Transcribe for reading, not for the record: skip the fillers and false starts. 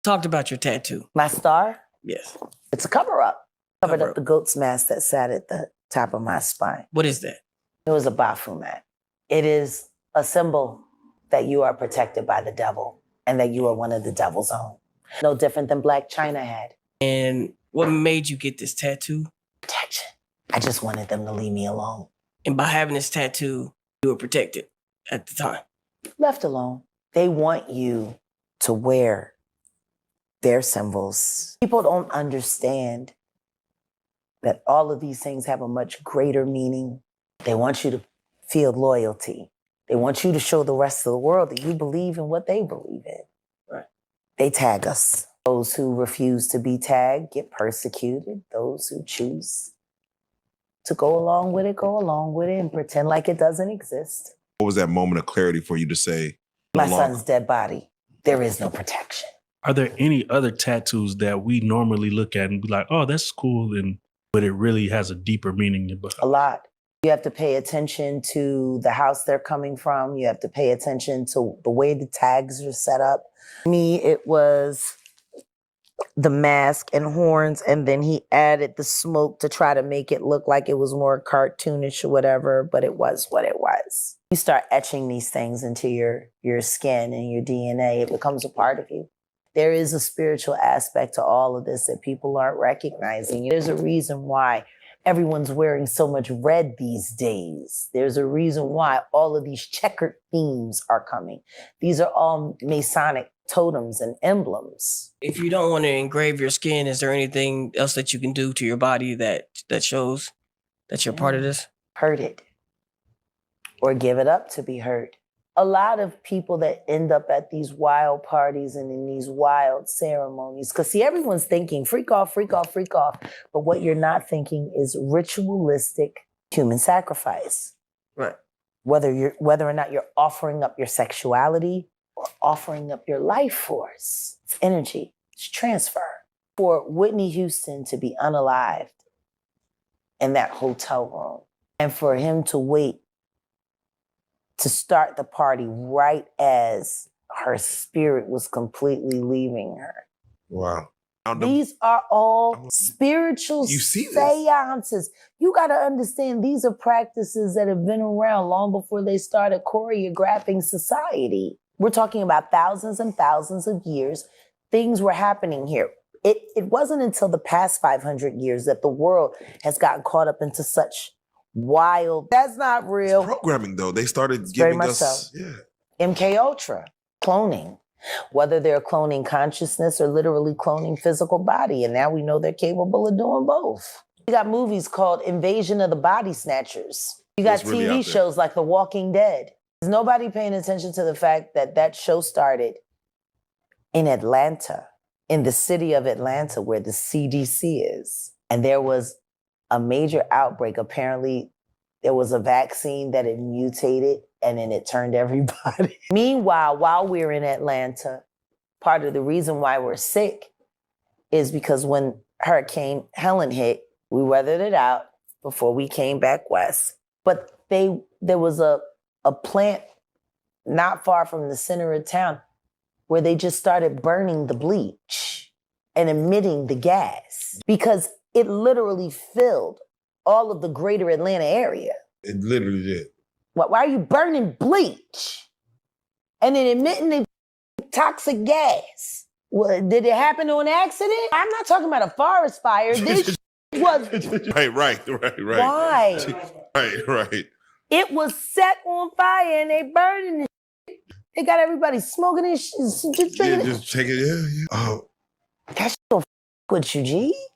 Talked about your tattoo. My star? Yes. It's a cover-up. Covered Cover up the goat's mask that sat at the top of my spine. What is that? It was a Baphomet. It is a symbol that you are protected by the devil and that you are one of the devil's own. No different than Black China had. And what made you get this tattoo? Protection. I just wanted them to leave me alone. And by having this tattoo, you were protected at the time. Left alone. They want you to wear their symbols. People don't understand that all of these things have a much greater meaning. They want you to feel loyalty. They want you to show the rest of the world that you believe in what they believe in. Right. They tag us. Those who refuse to be tagged get persecuted. Those who choose to go along with it and pretend like it doesn't exist. What was that moment of clarity for you to say, my son's dead body, there is no protection? Are there any other tattoos that we normally look at and be like, oh, that's cool, but it really has a deeper meaning? A lot. You have to pay attention to the house they're coming from. You have to pay attention to the way the tags are set up. Me, it was the mask and horns, and then he added the smoke to try to make it look like it was more cartoonish or whatever, but it was what it was. You start etching these things into your skin and your DNA, it becomes a part of you. There is a spiritual aspect to all of this that people aren't recognizing. There's a reason why everyone's wearing so much red these days. There's a reason why all of these checkered themes are coming. These are all Masonic totems and emblems. If you don't want to engrave your skin, is there anything else that you can do to your body that shows that you're part of this? Hurt it. Or give it up to be hurt. A lot of people that end up at these wild parties and in these wild ceremonies, because see, everyone's thinking freak off, freak off, freak off. But what you're not thinking is ritualistic human sacrifice. Right. Whether or not you're offering up your sexuality or offering up your life force. It's energy, it's transfer. For Whitney Houston to be unalived in that hotel room and for him to wait to start the party right as her spirit was completely leaving her. Wow. These are all spiritual seances. You got to understand, these are practices that have been around long before they started choreographing society. We're talking about thousands and thousands of years. Things were happening here. It wasn't until the past 500 years that the world has gotten caught up into such wild, that's not real. It's programming, though. They started very giving much us so. MK Ultra, cloning. Whether they're cloning consciousness or literally cloning physical body. And now we know they're capable of doing both. You got movies called Invasion of the Body Snatchers. You got TV shows like The Walking Dead. There's nobody paying attention to the fact that that show started in Atlanta, in the city of Atlanta where the CDC is. And there was a major outbreak. Apparently, there was a vaccine that had mutated and then it turned everybody. Meanwhile, while we're in Atlanta, part of the reason why we're sick is because when Hurricane Helene hit, we weathered it out before we came back west. But there was a plant not far from the center of town where they just started burning the bleach and emitting the gas because it literally filled all of the greater Atlanta area. It literally did. Why are you burning bleach and then emitting the toxic gas? Did it happen on accident? I'm not talking about a forest fire. This was... Right. Why? Right. It was set on fire and they burning it. They got everybody smoking it. Just take it, yeah. Oh. That's so with you, G.